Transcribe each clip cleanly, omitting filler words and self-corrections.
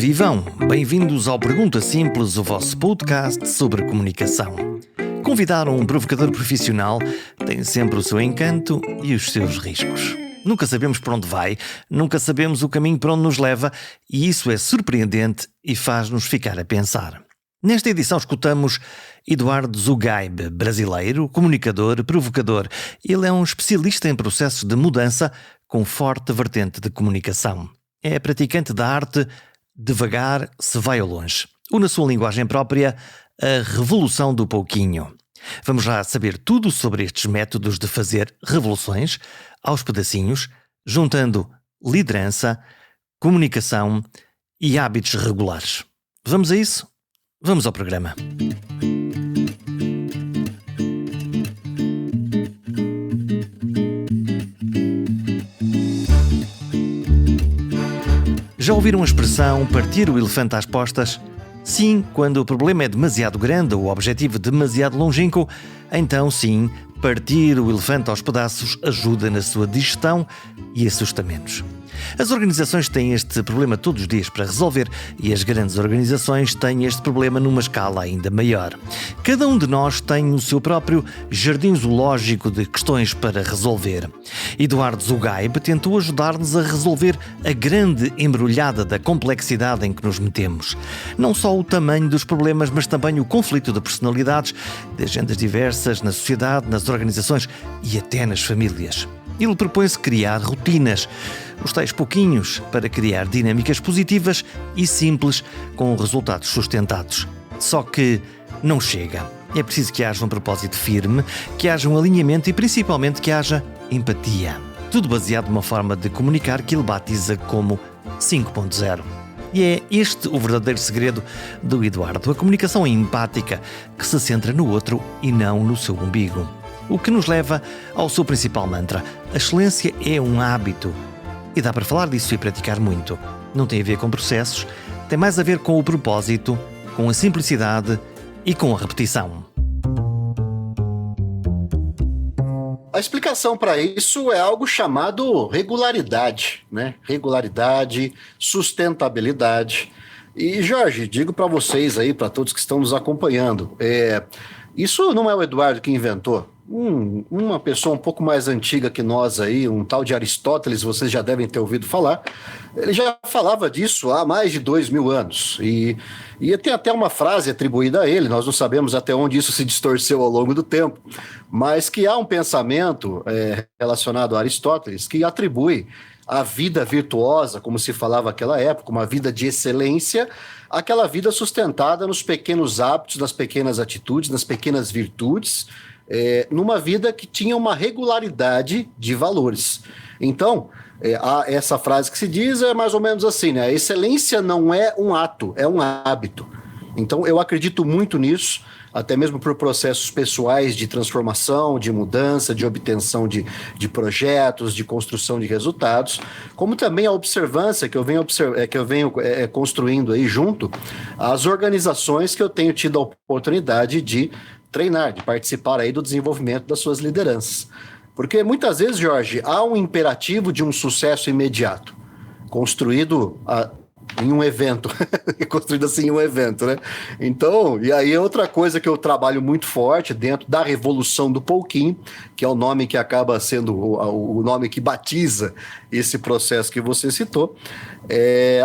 Vivam! Bem-vindos ao Pergunta Simples, o vosso podcast sobre comunicação. Convidar um provocador profissional tem sempre o seu encanto e os seus riscos. Nunca sabemos para onde vai, nunca sabemos o caminho para onde nos leva, e isso é surpreendente e faz-nos ficar a pensar. Nesta edição escutamos Eduardo Zugaib, brasileiro, comunicador, provocador. Ele é um especialista em processos de mudança com forte vertente de comunicação. É praticante da arte Devagar se vai ao longe. Ou na sua linguagem própria, a revolução do pouquinho. Vamos lá saber tudo sobre estes métodos de fazer revoluções aos pedacinhos, juntando liderança, comunicação e hábitos regulares. Vamos a isso? Vamos ao programa. Já ouviram a expressão partir o elefante às postas? Sim, quando o problema é demasiado grande ou o objetivo demasiado longínquo, então sim, partir o elefante aos pedaços ajuda na sua digestão e assusta menos. As organizações têm este problema todos os dias para resolver e as grandes organizações têm este problema numa escala ainda maior. Cada um de nós tem o seu próprio jardim zoológico de questões para resolver. Eduardo Zugaib tentou ajudar-nos a resolver a grande embrulhada da complexidade em que nos metemos. Não só o tamanho dos problemas, mas também o conflito de personalidades, de agendas diversas na sociedade, nas organizações e até nas famílias. Ele propõe-se criar rotinas, os tais pouquinhos, para criar dinâmicas positivas e simples com resultados sustentados. Só que não chega. É preciso que haja um propósito firme, que haja um alinhamento e principalmente que haja empatia. Tudo baseado numa forma de comunicar que ele batiza como 5.0. E é este o verdadeiro segredo do Eduardo, a comunicação empática, que se centra no outro e não no seu umbigo. O que nos leva ao seu principal mantra: a excelência é um hábito. E dá para falar disso e praticar muito. Não tem a ver com processos, tem mais a ver com o propósito, com a simplicidade e com a repetição. A explicação para isso é algo chamado regularidade, né? Regularidade, sustentabilidade. E, Jorge, digo para vocês aí, para todos que estão nos acompanhando, isso não é o Eduardo que inventou. Uma pessoa um pouco mais antiga que nós aí, um tal de Aristóteles, vocês já devem ter ouvido falar, ele já falava disso há mais de 2000 anos. E tem até uma frase atribuída a ele, nós não sabemos até onde isso se distorceu ao longo do tempo, mas que há um pensamento relacionado a Aristóteles que atribui a vida virtuosa, como se falava naquela época, uma vida de excelência, aquela vida sustentada nos pequenos hábitos, nas pequenas atitudes, nas pequenas virtudes, numa vida que tinha uma regularidade de valores. Então, essa frase que se diz é mais ou menos assim, né? A excelência não é um ato, é um hábito. Então, eu acredito muito nisso, até mesmo por processos pessoais de transformação, de mudança, de obtenção de projetos, de construção de resultados, como também a observância que eu venho construindo aí junto às organizações que eu tenho tido a oportunidade de treinar, de participar aí do desenvolvimento das suas lideranças. Porque muitas vezes, Jorge, há um imperativo de um sucesso imediato, construído em um evento, construído assim em um evento, né? Então, e aí outra coisa que eu trabalho muito forte dentro da revolução do pouquinho, que é o nome que acaba sendo o nome que batiza esse processo que você citou,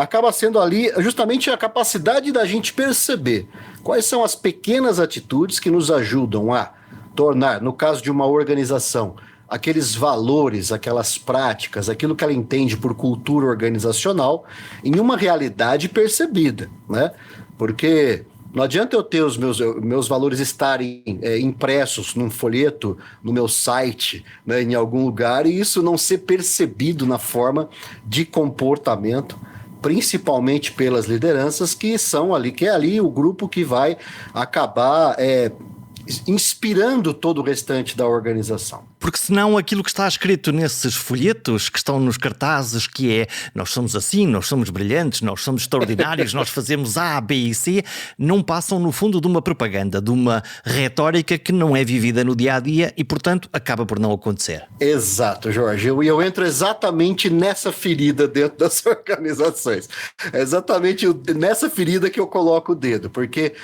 acaba sendo ali justamente a capacidade da gente perceber quais são as pequenas atitudes que nos ajudam a tornar, no caso de uma organização, aqueles valores, aquelas práticas, aquilo que ela entende por cultura organizacional, em uma realidade percebida, né? Porque não adianta eu ter os meus valores estarem impressos num folheto, no meu site, né, em algum lugar, e isso não ser percebido na forma de comportamento, principalmente pelas lideranças que são ali, que é ali o grupo que vai acabar inspirando todo o restante da organização. Porque senão aquilo que está escrito nesses folhetos que estão nos cartazes, que é nós somos assim, nós somos brilhantes, nós somos extraordinários, nós fazemos A, B e C, não passam no fundo de uma propaganda, de uma retórica que não é vivida no dia-a-dia e, portanto, acaba por não acontecer. Exato, Jorge. Eu entro exatamente nessa ferida dentro das organizações. É exatamente nessa ferida que eu coloco o dedo, porque...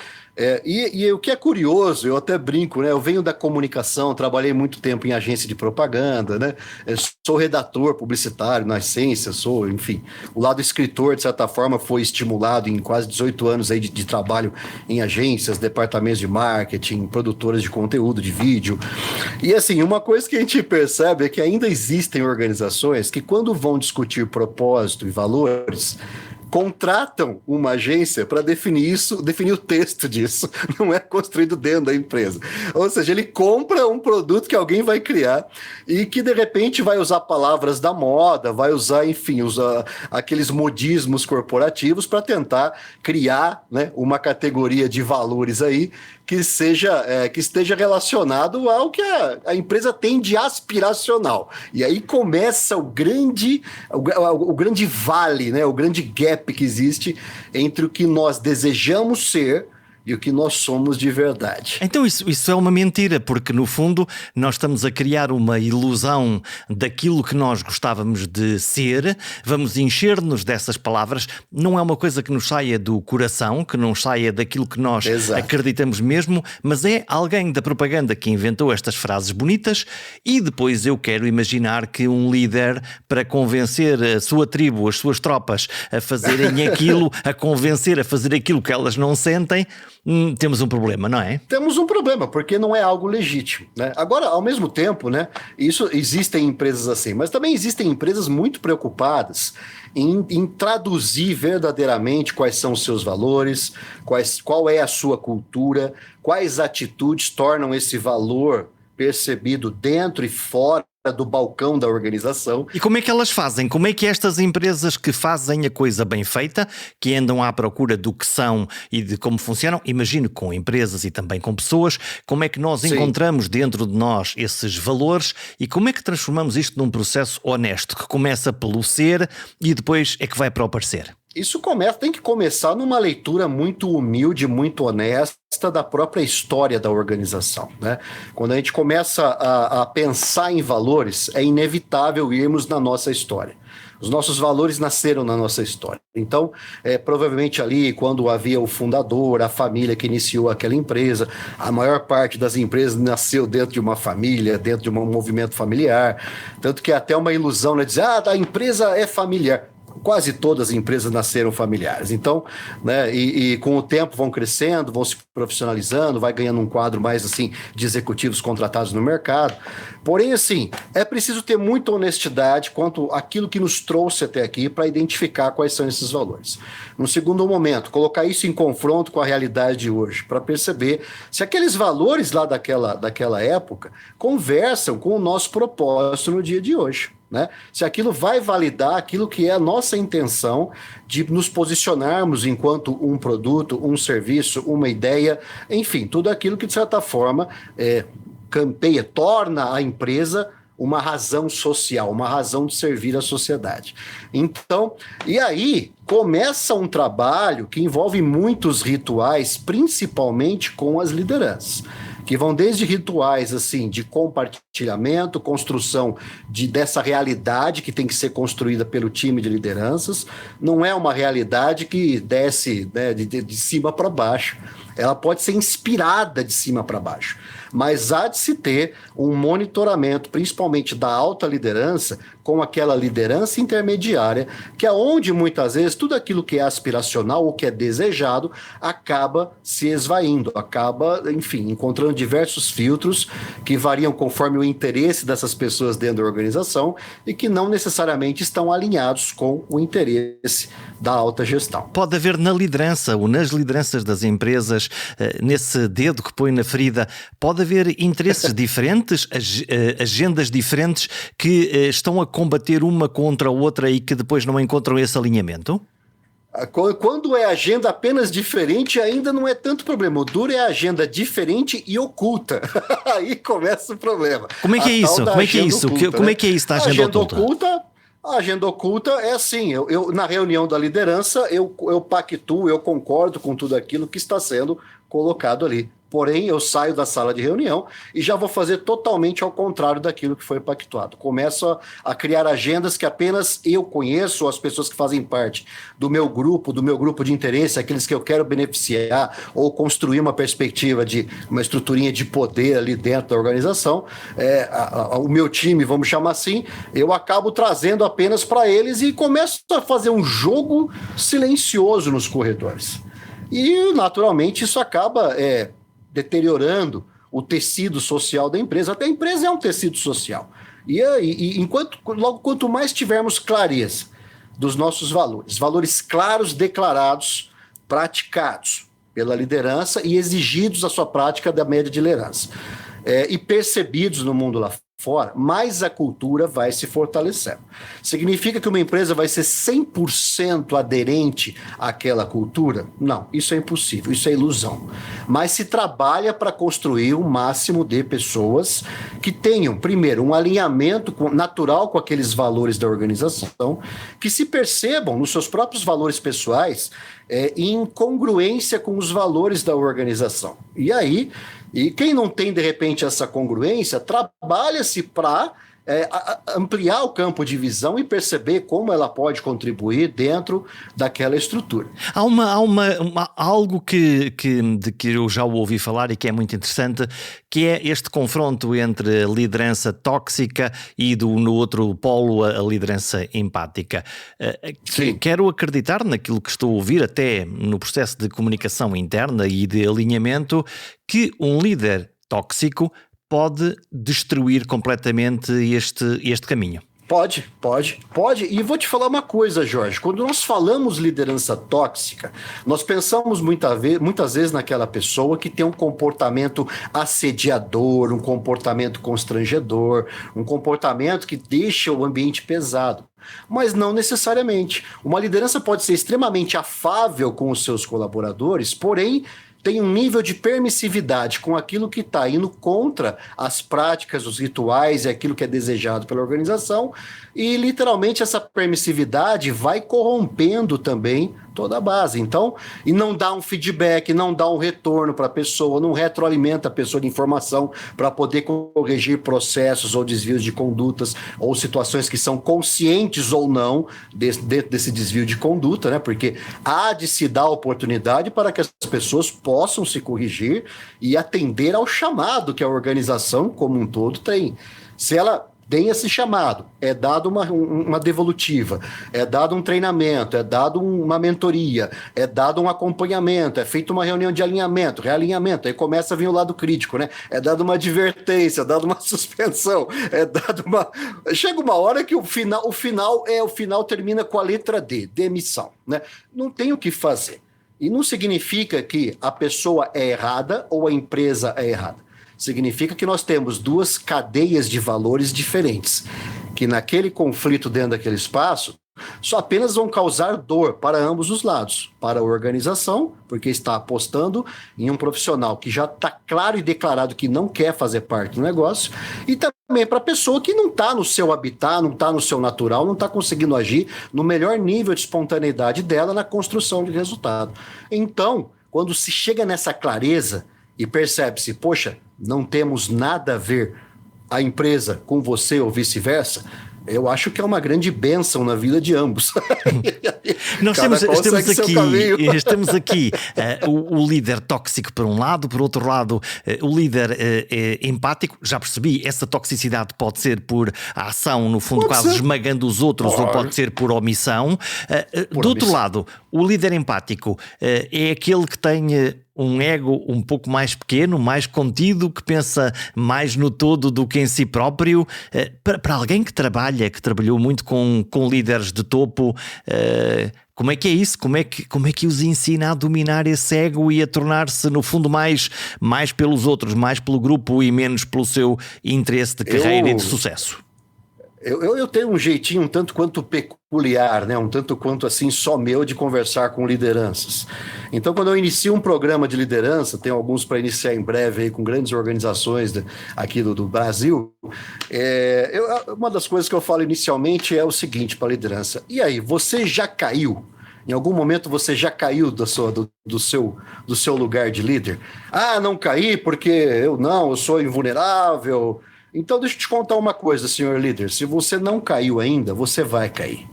E o que é curioso, eu até brinco, né? Eu venho da comunicação, trabalhei muito tempo em agência de propaganda, né? Eu sou redator publicitário na essência, enfim, o lado escritor, de certa forma, foi estimulado em quase 18 anos aí de trabalho em agências, departamentos de marketing, produtoras de conteúdo, de vídeo. E assim, uma coisa que a gente percebe é que ainda existem organizações que, quando vão discutir propósito e valores, contratam uma agência para definir o texto disso, não é construído dentro da empresa. Ou seja, ele compra um produto que alguém vai criar e que de repente vai usar palavras da moda, vai usar, enfim, aqueles modismos corporativos para tentar criar, né, uma categoria de valores aí que esteja relacionado ao que a empresa tem de aspiracional. E aí começa o grande vale, né, o grande gap que existe entre o que nós desejamos ser e o que nós somos de verdade. Então isso é uma mentira, porque no fundo nós estamos a criar uma ilusão daquilo que nós gostávamos de ser, vamos encher-nos dessas palavras, não é uma coisa que nos saia do coração, que não saia daquilo que nós acreditamos mesmo, mas é alguém da propaganda que inventou estas frases bonitas e depois eu quero imaginar que um líder, para convencer a sua tribo, as suas tropas a fazerem aquilo, a convencer a fazer aquilo que elas não sentem, temos um problema, não é? Temos um problema, porque não é algo legítimo, né? Agora, ao mesmo tempo, né, existem empresas assim, mas também existem empresas muito preocupadas em traduzir verdadeiramente quais são os seus valores, qual é a sua cultura, quais atitudes tornam esse valor percebido dentro e fora do balcão da organização. E como é que elas fazem? Como é que estas empresas que fazem a coisa bem feita, que andam à procura do que são e de como funcionam, imagino com empresas e também com pessoas, como é que nós encontramos dentro de nós esses valores e como é que transformamos isto num processo honesto, que começa pelo ser e depois é que vai para o parecer? Isso tem que começar numa leitura muito humilde, muito honesta da própria história da organização, né? Quando a gente começa a pensar em valores, é inevitável irmos na nossa história. Os nossos valores nasceram na nossa história. Então, provavelmente ali, quando havia o fundador, a família que iniciou aquela empresa, a maior parte das empresas nasceu dentro de uma família, dentro de um movimento familiar. Tanto que é até uma ilusão, né? Dizer, a empresa é familiar. Quase todas as empresas nasceram familiares. Então, né, e com o tempo vão crescendo, vão se profissionalizando, vai ganhando um quadro mais assim de executivos contratados no mercado. Porém, assim, é preciso ter muita honestidade quanto àquilo que nos trouxe até aqui para identificar quais são esses valores. No segundo momento, colocar isso em confronto com a realidade de hoje, para perceber se aqueles valores lá daquela época conversam com o nosso propósito no dia de hoje. Né? Se aquilo vai validar aquilo que é a nossa intenção de nos posicionarmos enquanto um produto, um serviço, uma ideia, enfim, tudo aquilo que de certa forma campeia, torna a empresa uma razão social, uma razão de servir à sociedade. Então, e aí começa um trabalho que envolve muitos rituais, principalmente com as lideranças, que vão desde rituais assim de compartilhamento, construção dessa realidade que tem que ser construída pelo time de lideranças. Não é uma realidade que desce, né, de cima para baixo. Ela pode ser inspirada de cima para baixo, mas há de se ter um monitoramento, principalmente da alta liderança, com aquela liderança intermediária, que é onde muitas vezes tudo aquilo que é aspiracional ou que é desejado acaba se esvaindo, acaba, enfim, encontrando diversos filtros que variam conforme o interesse dessas pessoas dentro da organização e que não necessariamente estão alinhados com o interesse da alta gestão. Pode haver na liderança ou nas lideranças das empresas, nesse dedo que põe na ferida, pode haver interesses diferentes, agendas diferentes que estão a combater uma contra a outra e que depois não encontram esse alinhamento? Quando é agenda apenas diferente, ainda não é tanto problema. O duro é a agenda diferente e oculta. Aí começa o problema. Como é que é isso? Como é que é isso? Como é que é isso da agenda oculta? A agenda oculta é assim, na reunião da liderança, eu pactuo, eu concordo com tudo aquilo que está sendo colocado ali. Porém, eu saio da sala de reunião e já vou fazer totalmente ao contrário daquilo que foi pactuado. Começo a criar agendas que apenas eu conheço, as pessoas que fazem parte do meu grupo de interesse, aqueles que eu quero beneficiar ou construir uma perspectiva de uma estruturinha de poder ali dentro da organização. O meu time, vamos chamar assim, eu acabo trazendo apenas para eles e começo a fazer um jogo silencioso nos corredores. E, naturalmente, isso acaba deteriorando o tecido social da empresa. Até a empresa é um tecido social. E quanto mais tivermos clareza dos nossos valores claros, declarados, praticados pela liderança e exigidos a sua prática da média de liderança, e percebidos no mundo lá fora, mais a cultura vai se fortalecendo. Significa que uma empresa vai ser 100% aderente àquela cultura? Não, isso é impossível, isso é ilusão. Mas se trabalha para construir o máximo de pessoas que tenham, primeiro, um alinhamento natural com aqueles valores da organização, que se percebam nos seus próprios valores pessoais em congruência com os valores da organização. E quem não tem, de repente, essa congruência, trabalha-se para ampliar o campo de visão e perceber como ela pode contribuir dentro daquela estrutura. Há algo de que eu já ouvi falar e que é muito interessante, que é este confronto entre a liderança tóxica e no outro polo a liderança empática. Quero acreditar naquilo que estou a ouvir, até no processo de comunicação interna e de alinhamento, que um líder tóxico pode destruir completamente este caminho. Pode. E vou te falar uma coisa, Jorge. Quando nós falamos liderança tóxica, nós pensamos muitas vezes naquela pessoa que tem um comportamento assediador, um comportamento constrangedor, um comportamento que deixa o ambiente pesado. Mas não necessariamente. Uma liderança pode ser extremamente afável com os seus colaboradores, porém tem um nível de permissividade com aquilo que está indo contra as práticas, os rituais e aquilo que é desejado pela organização, e literalmente essa permissividade vai corrompendo também toda a base. Então, e não dá um feedback, não dá um retorno para a pessoa, não retroalimenta a pessoa de informação para poder corrigir processos ou desvios de condutas ou situações que são conscientes ou não dentro desse desvio de conduta, né? Porque há de se dar oportunidade para que as pessoas possam se corrigir e atender ao chamado que a organização como um todo tem. Se ela tem esse chamado, é dado uma devolutiva, é dado um treinamento, é dado uma mentoria, é dado um acompanhamento, é feita uma reunião de alinhamento, realinhamento, aí começa a vir o lado crítico, né? É dado uma advertência, é dado uma suspensão, é dado uma... Chega uma hora que o final termina com a letra D, demissão, né? Não tem o que fazer. E não significa que a pessoa é errada ou a empresa é errada. Significa que nós temos duas cadeias de valores diferentes, que naquele conflito dentro daquele espaço, só apenas vão causar dor para ambos os lados. Para a organização, porque está apostando em um profissional que já está claro e declarado que não quer fazer parte do negócio, e também para a pessoa que não está no seu habitat, não está no seu natural, não está conseguindo agir no melhor nível de espontaneidade dela na construção de resultado. Então, quando se chega nessa clareza e percebe-se, poxa, não temos nada a ver a empresa com você ou vice-versa, eu acho que é uma grande bênção na vida de ambos. Nós estamos aqui o líder tóxico por um lado, por outro lado o líder empático. Já percebi, essa toxicidade pode ser por ação, no fundo quase esmagando os outros, ou pode ser por omissão. Do outro lado, o líder empático é aquele que tem um ego um pouco mais pequeno, mais contido, que pensa mais no todo do que em si próprio. Para alguém que trabalhou muito com líderes de topo, como é que é isso? Como é que os ensina a dominar esse ego e a tornar-se, no fundo, mais pelos outros, mais pelo grupo e menos pelo seu interesse de carreira e de sucesso? Eu tenho um jeitinho um tanto quanto peculiar, né? Um tanto quanto assim só meu de conversar com lideranças. Então, quando eu inicio um programa de liderança, tenho alguns para iniciar em breve aí com grandes organizações aqui do Brasil, uma das coisas que eu falo inicialmente é o seguinte para a liderança: e aí, você já caiu? Em algum momento você já caiu do seu lugar de líder? Ah, não caí porque eu sou invulnerável. Então, deixa eu te contar uma coisa, senhor líder. Se você não caiu ainda, você vai cair.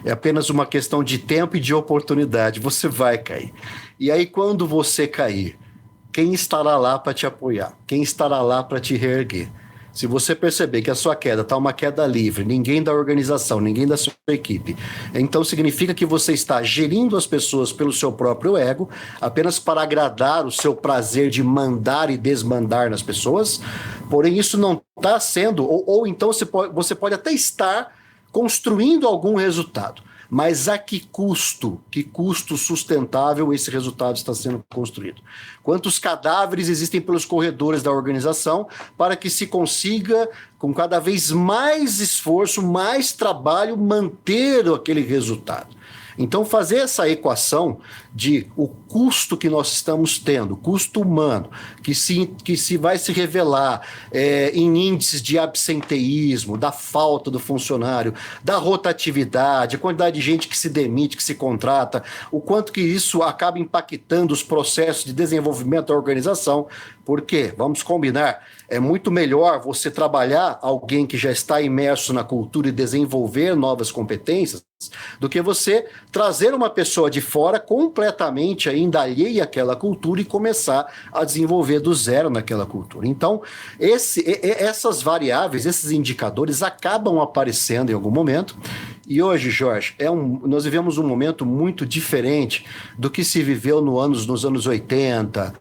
É apenas uma questão de tempo e de oportunidade. Você vai cair. E aí, quando você cair, quem estará lá para te apoiar? Quem estará lá para te reerguer? Se você perceber que a sua queda está uma queda livre, ninguém da organização, ninguém da sua equipe, então significa que você está gerindo as pessoas pelo seu próprio ego, apenas para agradar o seu prazer de mandar e desmandar nas pessoas, porém isso não está sendo, ou então você pode até estar construindo algum resultado. Mas a que custo? Que custo sustentável esse resultado está sendo construído? Quantos cadáveres existem pelos corredores da organização para que se consiga, com cada vez mais esforço, mais trabalho, manter aquele resultado? Então, fazer essa equação de o custo que nós estamos tendo, custo humano, que se vai se revelar em índices de absenteísmo, da falta do funcionário, da rotatividade, a quantidade de gente que se demite, que se contrata, o quanto que isso acaba impactando os processos de desenvolvimento da organização. Porque, vamos combinar, é muito melhor você trabalhar alguém que já está imerso na cultura e desenvolver novas competências do que você trazer uma pessoa de fora completamente ainda alheia àquela cultura e começar a desenvolver do zero naquela cultura. Então, essas variáveis, esses indicadores acabam aparecendo em algum momento. E hoje, Jorge, nós vivemos um momento muito diferente do que se viveu nos anos 80,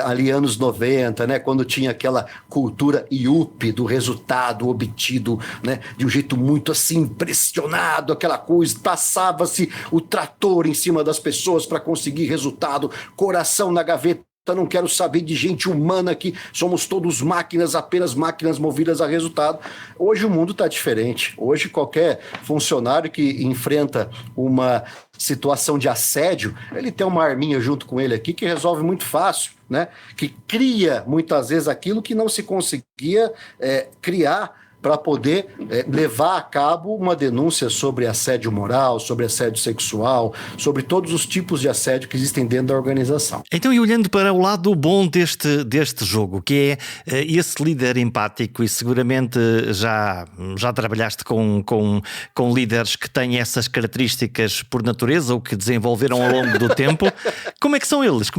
ali anos 90, né, quando tinha aquela cultura IUP do resultado obtido, né, de um jeito muito assim impressionado, aquela coisa, passava-se o trator em cima das pessoas para conseguir resultado, coração na gaveta. Não quero saber de gente humana aqui, somos todos máquinas, apenas máquinas movidas a resultado. Hoje o mundo está diferente. Hoje qualquer funcionário que enfrenta uma situação de assédio, ele tem uma arminha junto com ele aqui que resolve muito fácil, né? Que cria muitas vezes aquilo que não se conseguia criar para poder levar a cabo uma denúncia sobre assédio moral, sobre assédio sexual, sobre todos os tipos de assédio que existem dentro da organização. Então, e olhando para o lado bom deste jogo, que é esse líder empático, e seguramente já trabalhaste com líderes que têm essas características por natureza ou que desenvolveram ao longo do tempo, como é que são eles? O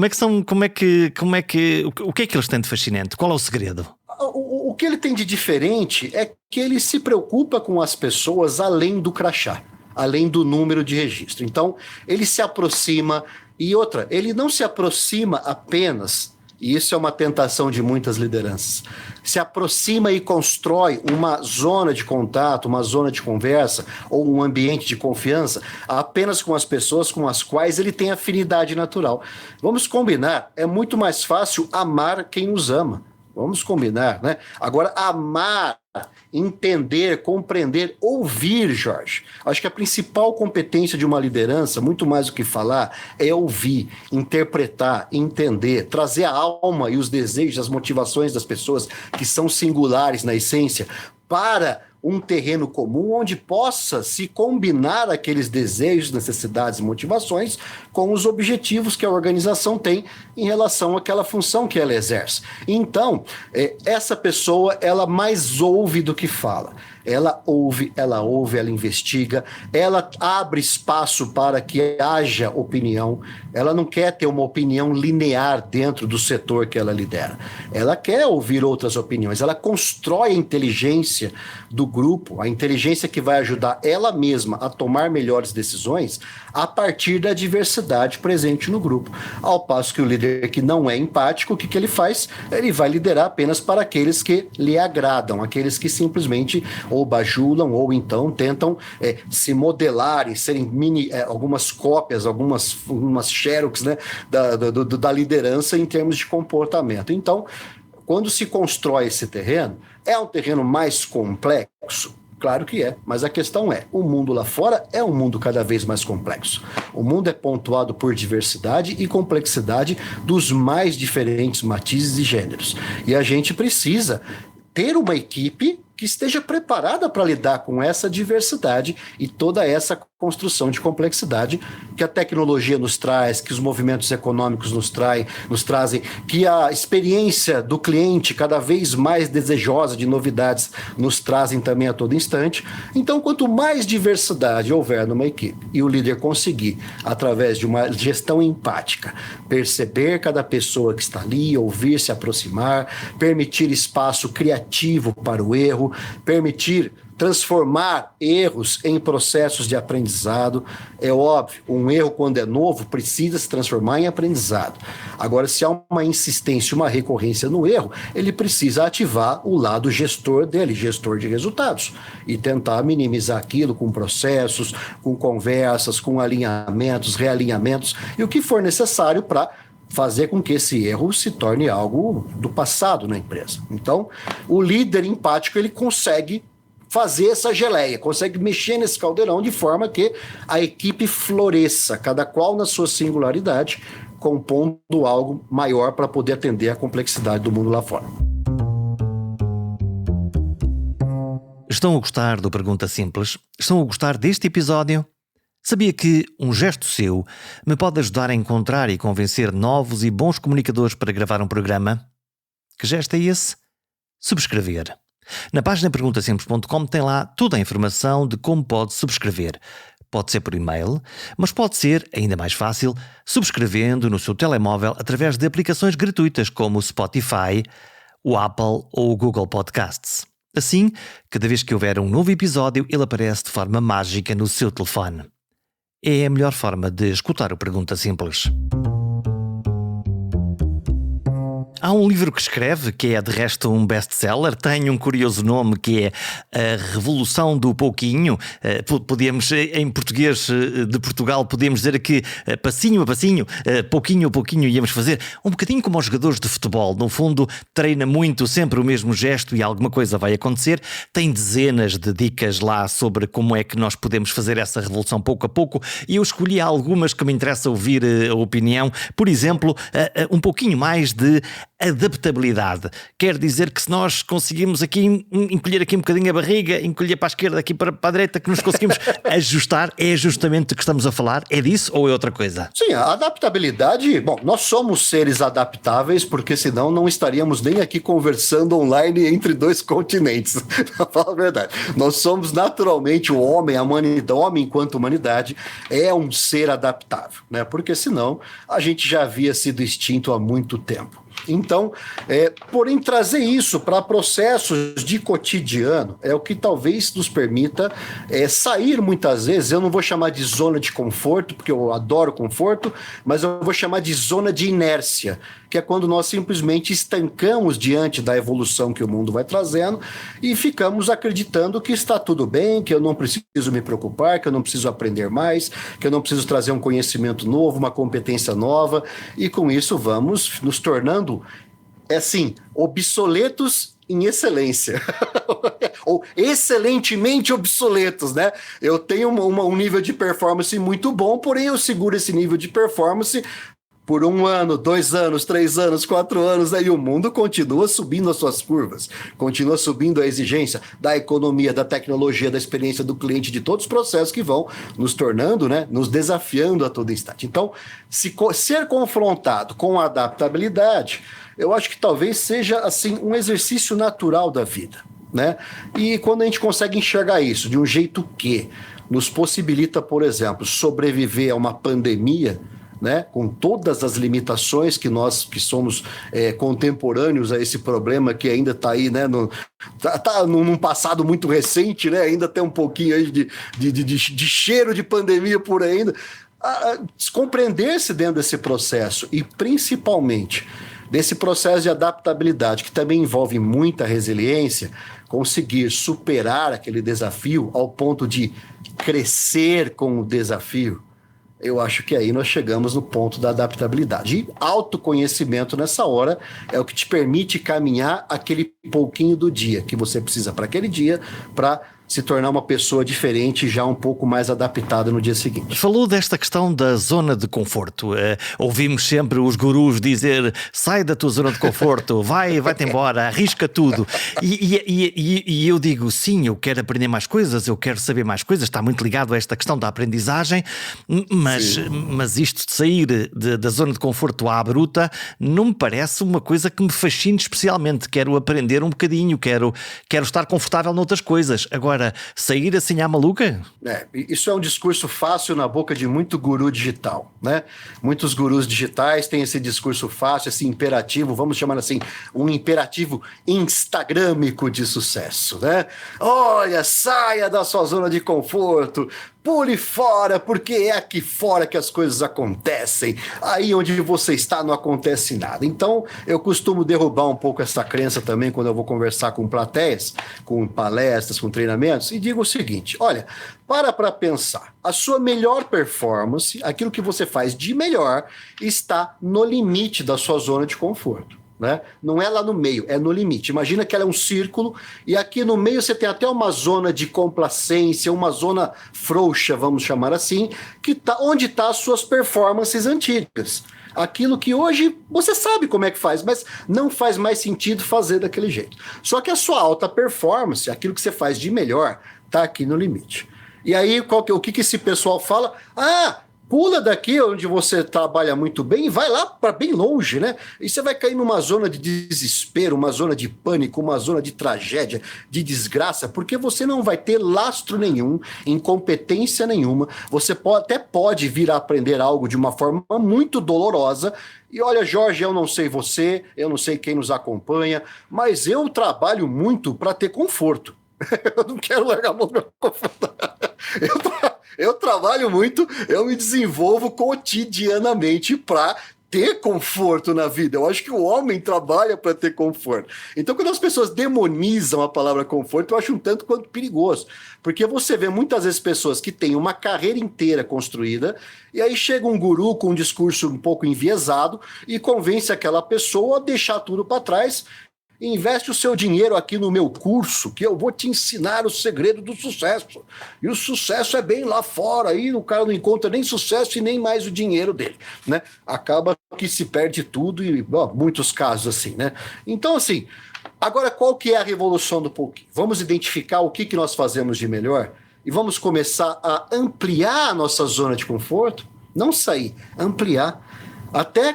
que é que eles têm de fascinante? Qual é o segredo? O que ele tem de diferente é que ele se preocupa com as pessoas além do crachá, além do número de registro. Então, ele se aproxima. E outra, ele não se aproxima apenas, e isso é uma tentação de muitas lideranças, se aproxima e constrói uma zona de contato, uma zona de conversa ou um ambiente de confiança apenas com as pessoas com as quais ele tem afinidade natural. Vamos combinar, é muito mais fácil amar quem os ama. Vamos combinar, né? Agora, amar, entender, compreender, ouvir, Jorge. Acho que a principal competência de uma liderança, muito mais do que falar, é ouvir, interpretar, entender, trazer a alma e os desejos, as motivações das pessoas que são singulares na essência para um terreno comum onde possa se combinar aqueles desejos, necessidades e motivações com os objetivos que a organização tem em relação àquela função que ela exerce. Então, essa pessoa, ela mais ouve do que fala. Ela ouve, ela investiga, ela abre espaço para que haja opinião. Ela não quer ter uma opinião linear dentro do setor que ela lidera. Ela quer ouvir outras opiniões. Ela constrói a inteligência do grupo, a inteligência que vai ajudar ela mesma a tomar melhores decisões a partir da diversidade presente no grupo. Ao passo que o líder que não é empático, o que ele faz? Ele vai liderar apenas para aqueles que lhe agradam, aqueles que simplesmente ou bajulam ou então tentam se modelar e serem algumas cópias, algumas xerox, né, da liderança em termos de comportamento. Então, quando se constrói esse terreno, é um terreno mais complexo? Claro que é, mas a questão é, o mundo lá fora é um mundo cada vez mais complexo. O mundo é pontuado por diversidade e complexidade dos mais diferentes matizes e gêneros. E a gente precisa ter uma equipe que esteja preparada para lidar com essa diversidade e toda essa construção de complexidade que a tecnologia nos traz, que os movimentos econômicos nos trazem, que a experiência do cliente cada vez mais desejosa de novidades nos trazem também a todo instante. Então, quanto mais diversidade houver numa equipe e o líder conseguir, através de uma gestão empática, perceber cada pessoa que está ali, ouvir, se aproximar, permitir espaço criativo para o erro, permitir transformar erros em processos de aprendizado. É óbvio, um erro, quando é novo, precisa se transformar em aprendizado. Agora, se há uma insistência, uma recorrência no erro, ele precisa ativar o lado gestor dele, gestor de resultados, e tentar minimizar aquilo com processos, com conversas, com alinhamentos, realinhamentos, e o que for necessário para fazer com que esse erro se torne algo do passado na empresa. Então, o líder empático, ele consegue fazer essa geleia, consegue mexer nesse caldeirão de forma que a equipe floresça, cada qual na sua singularidade, compondo algo maior para poder atender a complexidade do mundo lá fora. Estão a gostar do Pergunta Simples? Estão a gostar deste episódio? Sabia que um gesto seu me pode ajudar a encontrar e convencer novos e bons comunicadores para gravar um programa? Que gesto é esse? Subscrever. Na página perguntasimples.com tem lá toda a informação de como pode subscrever. Pode ser por e-mail, mas pode ser, ainda mais fácil, subscrevendo no seu telemóvel através de aplicações gratuitas como o Spotify, o Apple ou o Google Podcasts. Assim, cada vez que houver um novo episódio, ele aparece de forma mágica no seu telefone. É a melhor forma de escutar o Pergunta Simples. Há um livro que escreve, que é de resto um best-seller, tem um curioso nome que é A Revolução do Pouquinho. Podemos, em português de Portugal, podemos dizer que passinho a passinho, pouquinho a pouquinho íamos fazer, um bocadinho como os jogadores de futebol. No fundo, treina muito, sempre o mesmo gesto e alguma coisa vai acontecer. Tem dezenas de dicas lá sobre como é que nós podemos fazer essa revolução pouco a pouco, e eu escolhi algumas que me interessa ouvir a opinião. Por exemplo, um pouquinho mais de adaptabilidade. Quer dizer que se nós conseguimos aqui encolher aqui um bocadinho a barriga, encolher para a esquerda, aqui para a direita, que nos conseguimos ajustar, é justamente o que estamos a falar? É disso ou é outra coisa? Sim, a adaptabilidade, bom, nós somos seres adaptáveis, porque senão não estaríamos nem aqui conversando online entre dois continentes, para falar a verdade. Nós somos naturalmente o homem, o homem enquanto humanidade é um ser adaptável, né? Porque senão a gente já havia sido extinto há muito tempo. Então, porém, trazer isso para processos de cotidiano é o que talvez nos permita sair muitas vezes, eu não vou chamar de zona de conforto, porque eu adoro conforto, mas eu vou chamar de zona de inércia, que é quando nós simplesmente estancamos diante da evolução que o mundo vai trazendo e ficamos acreditando que está tudo bem, que eu não preciso me preocupar, que eu não preciso aprender mais, que eu não preciso trazer um conhecimento novo, uma competência nova, e com isso vamos nos tornando obsoletos em excelência, ou excelentemente obsoletos, né? Eu tenho um nível de performance muito bom, porém eu seguro esse nível de performance por 1 ano, 2 anos, 3 anos, 4 anos, aí o mundo continua subindo as suas curvas, continua subindo a exigência da economia, da tecnologia, da experiência do cliente, de todos os processos que vão nos tornando, né, nos desafiando a todo instante. Então, ser confrontado com a adaptabilidade, eu acho que talvez seja assim um exercício natural da vida, né? E quando a gente consegue enxergar isso de um jeito que nos possibilita, por exemplo, sobreviver a uma pandemia, né, com todas as limitações que nós que somos contemporâneos a esse problema que ainda está aí, né, tá num passado muito recente, né, ainda tem um pouquinho aí de cheiro de pandemia por aí ainda, compreender-se dentro desse processo e principalmente desse processo de adaptabilidade que também envolve muita resiliência, conseguir superar aquele desafio ao ponto de crescer com o desafio. Eu acho que aí nós chegamos no ponto da adaptabilidade. E autoconhecimento nessa hora é o que te permite caminhar aquele pouquinho do dia que você precisa para aquele dia para se tornar uma pessoa diferente, já um pouco mais adaptada no dia seguinte. Falou desta questão da zona de conforto. Ouvimos sempre os gurus dizer: sai da tua zona de conforto, vai-te embora, arrisca tudo. E eu digo: sim, eu quero aprender mais coisas, eu quero saber mais coisas, está muito ligado a esta questão da aprendizagem, mas isto de sair da zona de conforto à bruta não me parece uma coisa que me fascine especialmente. Quero aprender um bocadinho, quero estar confortável noutras coisas. Agora, sair assim à maluca? Isso é um discurso fácil na boca de muito guru digital, né? Muitos gurus digitais têm esse discurso fácil, esse imperativo, vamos chamar assim, um imperativo instagrâmico de sucesso, né? Olha, saia da sua zona de conforto, pule fora, porque é aqui fora que as coisas acontecem. Aí onde você está não acontece nada. Então, eu costumo derrubar um pouco essa crença também quando eu vou conversar com plateias, com palestras, com treinamentos, e digo o seguinte: olha, para pensar. A sua melhor performance, aquilo que você faz de melhor, está no limite da sua zona de conforto. Né? Não é lá no meio, é no limite. Imagina que ela é um círculo e aqui no meio você tem até uma zona de complacência, uma zona frouxa, vamos chamar assim, onde tá as suas performances antigas. Aquilo que hoje você sabe como é que faz, mas não faz mais sentido fazer daquele jeito. Só que a sua alta performance, aquilo que você faz de melhor, tá aqui no limite. E aí, o que esse pessoal fala? Pula daqui onde você trabalha muito bem e vai lá para bem longe, né? E você vai cair numa zona de desespero, uma zona de pânico, uma zona de tragédia, de desgraça, porque você não vai ter lastro nenhum, incompetência nenhuma. Você até pode vir a aprender algo de uma forma muito dolorosa. E olha, Jorge, eu não sei você, eu não sei quem nos acompanha, mas eu trabalho muito para ter conforto. Eu não quero largar a mão do meu conforto. Eu trabalho muito, eu me desenvolvo cotidianamente para ter conforto na vida. Eu acho que o homem trabalha para ter conforto. Então, quando as pessoas demonizam a palavra conforto, eu acho um tanto quanto perigoso. Porque você vê muitas vezes pessoas que têm uma carreira inteira construída e aí chega um guru com um discurso um pouco enviesado e convence aquela pessoa a deixar tudo para trás. Investe o seu dinheiro aqui no meu curso, que eu vou te ensinar o segredo do sucesso. E o sucesso é bem lá fora, aí o cara não encontra nem sucesso e nem mais o dinheiro dele, né? Acaba que se perde tudo e muitos casos assim, né? Então, assim, agora qual que é a revolução do pouquinho? Vamos identificar o que nós fazemos de melhor e vamos começar a ampliar a nossa zona de conforto, não sair, ampliar. Até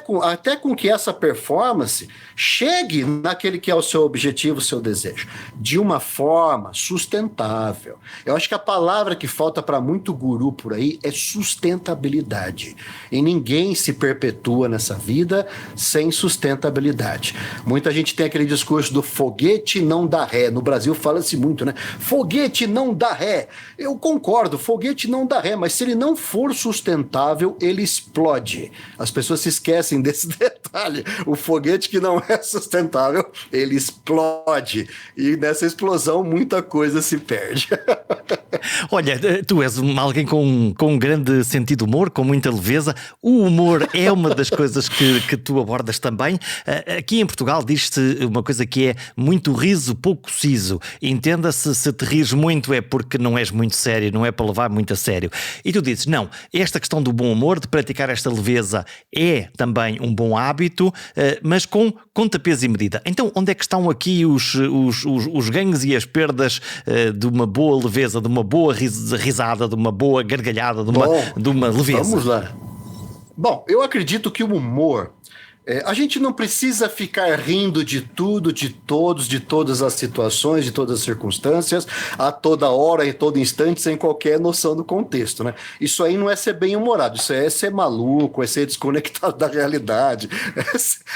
com que essa performance chegue naquele que é o seu objetivo, o seu desejo, de uma forma sustentável. Eu acho que a palavra que falta para muito guru por aí é sustentabilidade. E ninguém se perpetua nessa vida sem sustentabilidade. Muita gente tem aquele discurso do foguete não dá ré. No Brasil fala-se muito, né? Foguete não dá ré. Eu concordo, foguete não dá ré, mas se ele não for sustentável, ele explode. As pessoas se esquecem desse detalhe. O foguete que não é sustentável, ele explode. E nessa explosão, muita coisa se perde. Olha, tu és alguém com um grande sentido de humor, com muita leveza. O humor é uma das coisas que tu abordas também. Aqui em Portugal diz-se uma coisa que é muito riso, pouco siso. Entenda-se, se te rires muito é porque não és muito sério, não é para levar muito a sério. E tu dizes, não, esta questão do bom humor, de praticar esta leveza é também um bom hábito, mas com contrapeso e medida. Então, onde é que estão aqui os ganhos e as perdas de uma boa leveza, de uma boa risada, de uma boa gargalhada, de uma leveza? Vamos lá. Bom, eu acredito que o humor... a gente não precisa ficar rindo de tudo, de todos, de todas as situações, de todas as circunstâncias, a toda hora, em todo instante, sem qualquer noção do contexto, né? Isso aí não é ser bem-humorado, isso é ser maluco, é ser desconectado da realidade,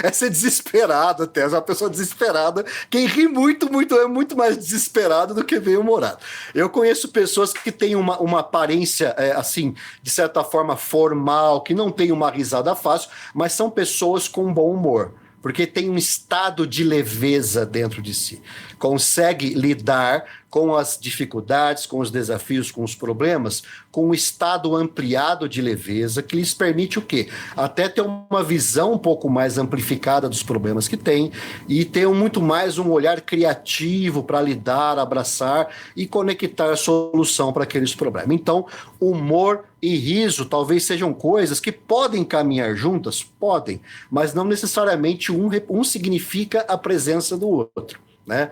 é ser desesperado até. É uma pessoa desesperada. Quem ri muito, muito, é muito mais desesperado do que bem-humorado. Eu conheço pessoas que têm uma aparência, assim, de certa forma formal, que não tem uma risada fácil, mas são pessoas com bom humor. Porque tem um estado de leveza dentro de si. Consegue lidar com as dificuldades, com os desafios, com os problemas, com um estado ampliado de leveza que lhes permite o quê? Até ter uma visão um pouco mais amplificada dos problemas que tem e ter muito mais um olhar criativo para lidar, abraçar e conectar a solução para aqueles problemas. Então, humor e riso talvez sejam coisas que podem caminhar juntas, podem, mas não necessariamente um significa a presença do outro, né?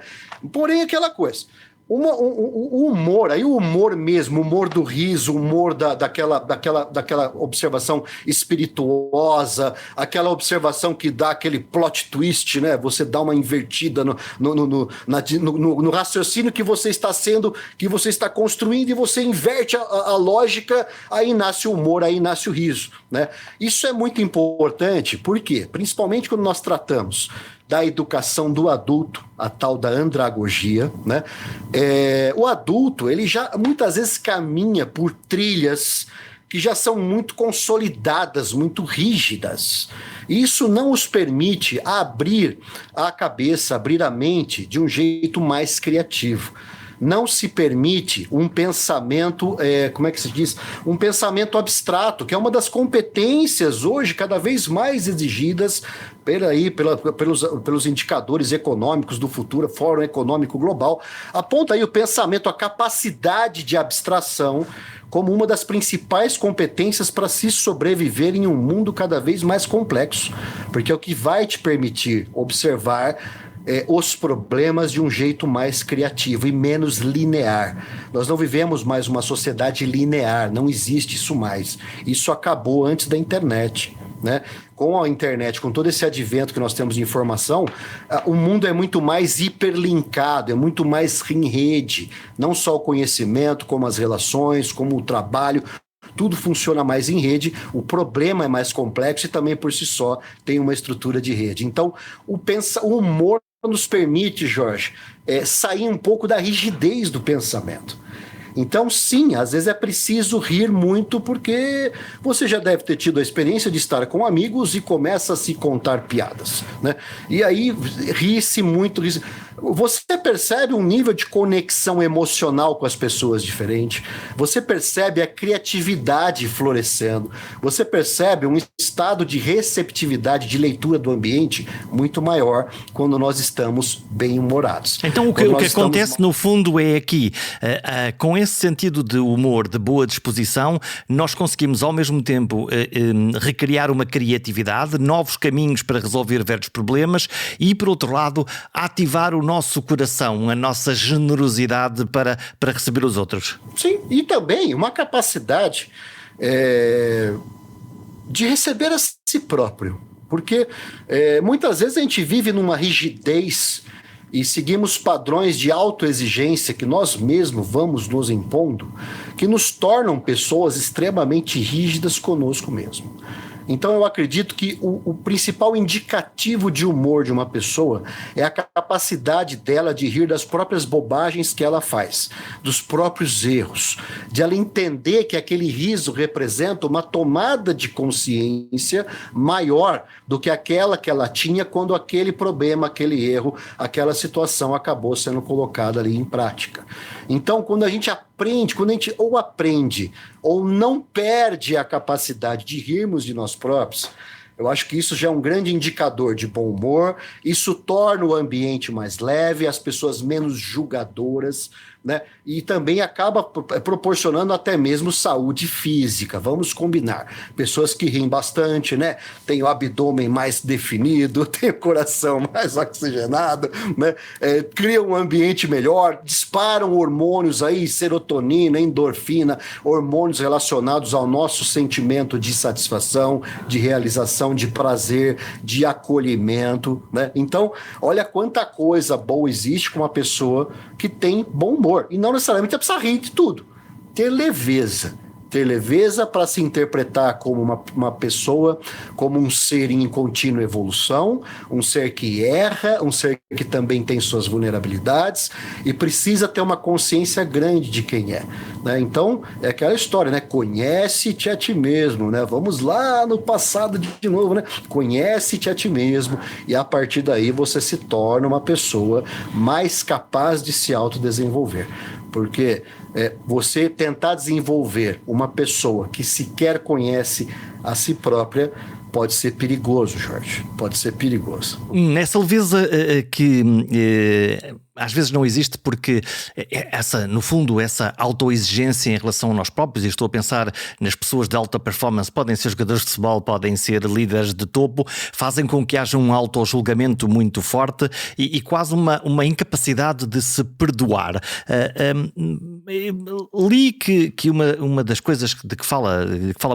Porém, aquela coisa... O humor, aí o humor mesmo, o humor do riso, o humor daquela observação espirituosa, aquela observação que dá aquele plot twist, né? Você dá uma invertida no raciocínio que você está construindo e você inverte a lógica, aí nasce o humor, aí nasce o riso, né? Isso é muito importante, por quê? Principalmente quando nós tratamos da educação do adulto, a tal da andragogia, né? O adulto, ele já muitas vezes caminha por trilhas que já são muito consolidadas, muito rígidas. E isso não os permite abrir a cabeça, abrir a mente de um jeito mais criativo. Não se permite um pensamento, como é que se diz? Um pensamento abstrato, que é uma das competências hoje cada vez mais exigidas pelos indicadores econômicos do futuro, Fórum Econômico Global. Aponta aí o pensamento, a capacidade de abstração como uma das principais competências para se sobreviver em um mundo cada vez mais complexo, porque é o que vai te permitir observar os problemas de um jeito mais criativo e menos linear. Nós não vivemos mais uma sociedade linear, não existe isso mais. Isso acabou antes da internet, né? Com a internet, com todo esse advento que nós temos de informação, o mundo é muito mais hiperlinkado, é muito mais em rede, não só o conhecimento, como as relações, como o trabalho, tudo funciona mais em rede, o problema é mais complexo e também por si só tem uma estrutura de rede. Então, o humor nos permite, Jorge, sair um pouco da rigidez do pensamento. Então, sim, às vezes é preciso rir muito, porque você já deve ter tido a experiência de estar com amigos e começa a se contar piadas, né? E aí ri-se muito. Você percebe um nível de conexão emocional com as pessoas diferente, você percebe a criatividade florescendo, você percebe um estado de receptividade, de leitura do ambiente muito maior quando nós estamos bem-humorados. Então o que acontece no fundo é aqui, com esse sentido de humor, de boa disposição, nós conseguimos ao mesmo tempo recriar uma criatividade, novos caminhos para resolver velhos problemas e, por outro lado, ativar o nosso coração, a nossa generosidade para receber os outros. Sim, e também uma capacidade de receber a si próprio, porque muitas vezes a gente vive numa rigidez e seguimos padrões de autoexigência que nós mesmos vamos nos impondo, que nos tornam pessoas extremamente rígidas conosco mesmo. Então eu acredito que o principal indicativo de humor de uma pessoa é a capacidade dela de rir das próprias bobagens que ela faz, dos próprios erros, de ela entender que aquele riso representa uma tomada de consciência maior do que aquela que ela tinha quando aquele problema, aquele erro, aquela situação acabou sendo colocada ali em prática. Então, quando a gente aprende ou não perde a capacidade de rirmos de nós próprios, eu acho que isso já é um grande indicador de bom humor, isso torna o ambiente mais leve, as pessoas menos julgadoras, né? E também acaba proporcionando até mesmo saúde física, vamos combinar. Pessoas que riem bastante, né? Tem o abdômen mais definido, tem o coração mais oxigenado, né? Criam um ambiente melhor, disparam hormônios aí, serotonina, endorfina, hormônios relacionados ao nosso sentimento de satisfação, de realização, de prazer, de acolhimento, né? Então, olha quanta coisa boa existe com uma pessoa que tem bom humor. E não necessariamente precisa rir de tudo. Ter leveza, ter leveza para se interpretar como uma pessoa, como um ser em contínua evolução, um ser que erra, um ser que também tem suas vulnerabilidades e precisa ter uma consciência grande de quem é, né? Então, é aquela história, né? Conhece-te a ti mesmo, né? Vamos lá no passado de novo, né? Conhece-te a ti mesmo e a partir daí você se torna uma pessoa mais capaz de se autodesenvolver. Porque você tentar desenvolver uma pessoa que sequer conhece a si própria pode ser perigoso, Jorge. Pode ser perigoso. Essa leveza que às vezes não existe porque no fundo, essa autoexigência em relação a nós próprios, e estou a pensar nas pessoas de alta performance, podem ser jogadores de futebol, podem ser líderes de topo, fazem com que haja um auto-julgamento muito forte e quase uma incapacidade de se perdoar. Li que uma das coisas de que fala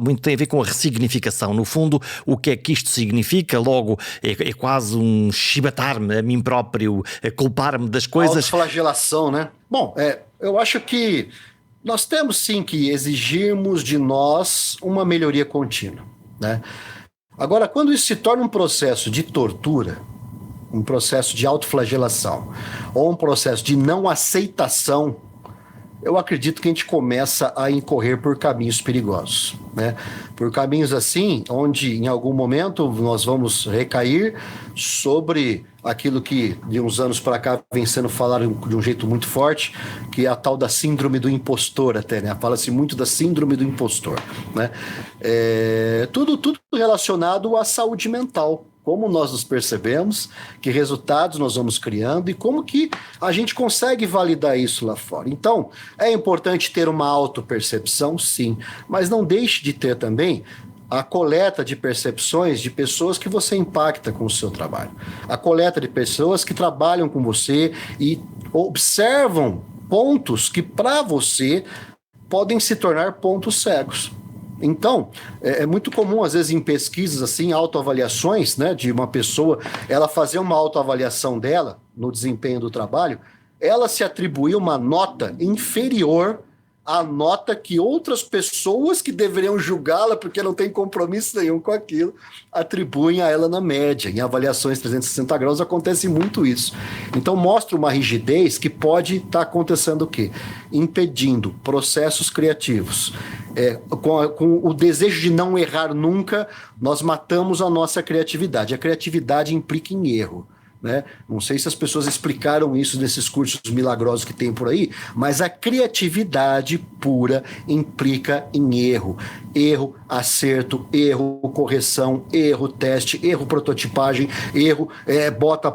muito tem a ver com a ressignificação. No fundo, o que é que isto significa? Logo, é quase um chibatar-me a mim próprio, culpar-me das coisas. Autoflagelação, né? Bom, eu acho que nós temos sim que exigirmos de nós uma melhoria contínua, né? Agora, quando isso se torna um processo de tortura, um processo de autoflagelação, ou um processo de não aceitação, eu acredito que a gente começa a incorrer por caminhos perigosos, né? Por caminhos assim, onde em algum momento nós vamos recair sobre aquilo que de uns anos para cá vem sendo falado de um jeito muito forte, que é a tal da síndrome do impostor até, né? Fala-se muito da síndrome do impostor, né? Tudo relacionado à saúde mental. Como nós nos percebemos, que resultados nós vamos criando e como que a gente consegue validar isso lá fora. Então, é importante ter uma autopercepção, sim, mas não deixe de ter também a coleta de percepções de pessoas que você impacta com o seu trabalho. A coleta de pessoas que trabalham com você e observam pontos que, para você, podem se tornar pontos cegos. Então, é muito comum, às vezes, em pesquisas, assim, autoavaliações, né, de uma pessoa, ela fazer uma autoavaliação dela no desempenho do trabalho, ela se atribuir uma nota inferior à nota que outras pessoas que deveriam julgá-la, porque não tem compromisso nenhum com aquilo, atribuem a ela na média. Em avaliações 360 graus acontece muito isso. Então, mostra uma rigidez que pode estar acontecendo o quê? Impedindo processos criativos. Com o desejo de não errar nunca, nós matamos a nossa criatividade. A criatividade implica em erro, né? Não sei se as pessoas explicaram isso nesses cursos milagrosos que tem por aí, mas a criatividade pura implica em erro. Erro, acerto, erro, correção, erro, teste, erro, prototipagem, erro, bota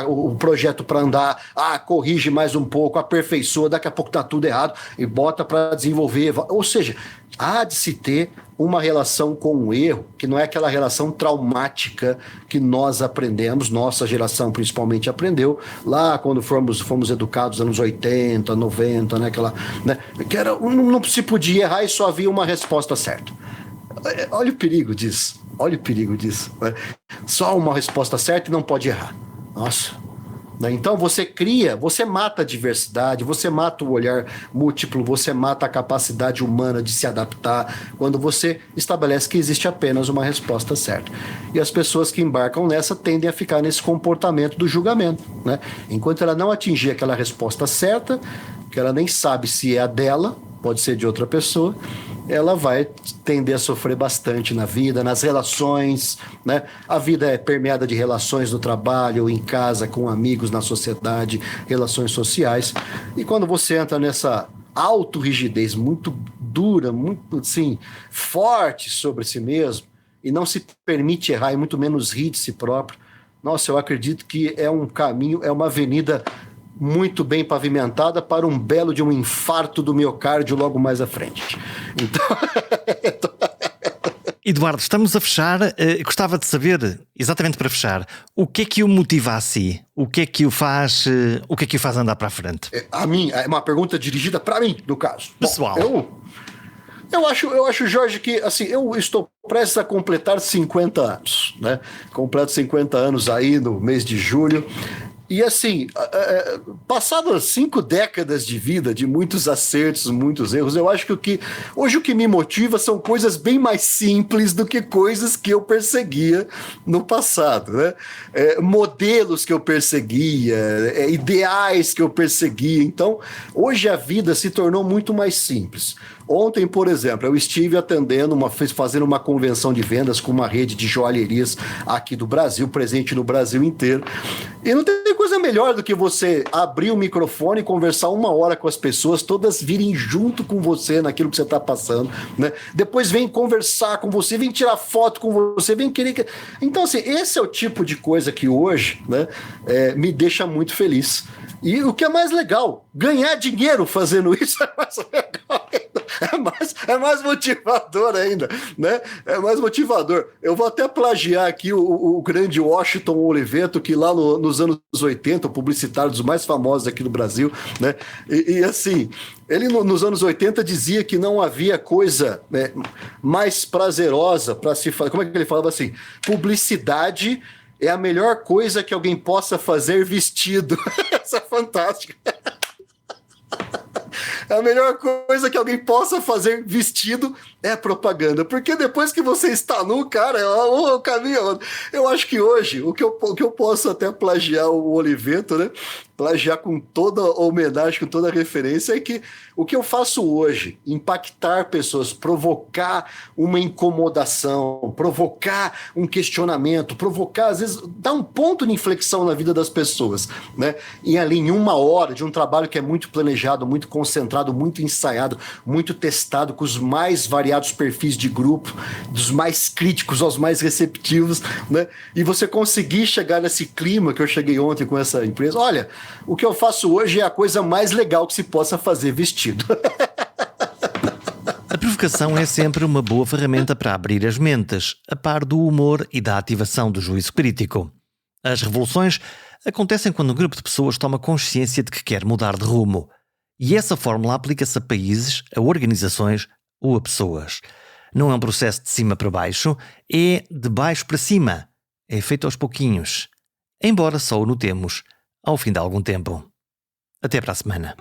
o projeto para andar, corrige mais um pouco, aperfeiçoa, daqui a pouco tá tudo errado e bota para desenvolver. Ou seja, há de se ter uma relação com o erro, que não é aquela relação traumática que nós aprendemos, nossa geração principalmente aprendeu, lá quando fomos educados nos anos 80, 90, né, que não se podia errar e só havia uma resposta certa. Olha o perigo disso, né? Só uma resposta certa e não pode errar. Nossa. Então você mata a diversidade, você mata o olhar múltiplo, você mata a capacidade humana de se adaptar quando você estabelece que existe apenas uma resposta certa. E as pessoas que embarcam nessa tendem a ficar nesse comportamento do julgamento, né? Enquanto ela não atingir aquela resposta certa, que ela nem sabe se é a dela, pode ser de outra pessoa, ela vai tender a sofrer bastante na vida, nas relações, né? A vida é permeada de relações no trabalho, em casa, com amigos, na sociedade, relações sociais. E quando você entra nessa autorrigidez muito dura, muito assim, forte sobre si mesmo, e não se permite errar, e muito menos rir de si próprio, nossa, eu acredito que é um caminho, é uma avenida muito bem pavimentada para um belo de um infarto do miocárdio logo mais à frente. Então... Eduardo, estamos a fechar. Gostava de saber, exatamente para fechar, o que é que o motiva a si? O que é que o faz andar para a frente? A mim, é uma pergunta dirigida para mim, no caso. Pessoal. Bom, eu acho, Jorge, que assim, eu estou prestes a completar 50 anos, né? Completo 50 anos aí no mês de julho. E assim, passadas 5 décadas de vida, de muitos acertos, muitos erros, eu acho que hoje o que me motiva são coisas bem mais simples do que coisas que eu perseguia no passado, né? Modelos que eu perseguia, ideais que eu perseguia. Então, hoje a vida se tornou muito mais simples. Ontem, por exemplo, eu estive fazendo uma convenção de vendas com uma rede de joalherias aqui do Brasil, presente no Brasil inteiro. E não tem coisa melhor do que você abrir o microfone e conversar 1 hora com as pessoas, todas virem junto com você naquilo que você está passando, né? Depois vem conversar com você, vem tirar foto com você, vem querer... Então, assim, esse é o tipo de coisa que hoje, né, me deixa muito feliz. E o que é mais legal, ganhar dinheiro fazendo isso é mais legal ainda. É mais motivador ainda, né? É mais motivador. Eu vou até plagiar aqui o grande Washington Oliveto, que lá nos anos 80, o publicitário dos mais famosos aqui no Brasil, né? E assim, ele nos anos 80 dizia que não havia coisa, né, mais prazerosa para se fazer. Como é que ele falava assim? Publicidade é a melhor coisa que alguém possa fazer vestido. Isso é fantástico. A melhor coisa que alguém possa fazer vestido é propaganda, porque depois que você está nu, cara, o caminho. Eu acho que hoje, o que eu posso até plagiar o Oliveto, né? Plagiar com toda homenagem, com toda referência, é que o que eu faço hoje, impactar pessoas, provocar uma incomodação, provocar um questionamento, provocar, às vezes, dar um ponto de inflexão na vida das pessoas, né? E ali em 1 hora de um trabalho que é muito planejado, muito concentrado, muito ensaiado, muito testado, com os mais variados perfis de grupo, dos mais críticos aos mais receptivos, né? E você conseguir chegar nesse clima que eu cheguei ontem com essa empresa, olha, o que eu faço hoje é a coisa mais legal que se possa fazer vestido. A provocação é sempre uma boa ferramenta para abrir as mentes, a par do humor e da ativação do juízo crítico. As revoluções acontecem quando um grupo de pessoas toma consciência de que quer mudar de rumo. E essa fórmula aplica-se a países, a organizações ou a pessoas. Não é um processo de cima para baixo, é de baixo para cima. É feito aos pouquinhos. Embora só o notemos ao fim de algum tempo. Até para a semana.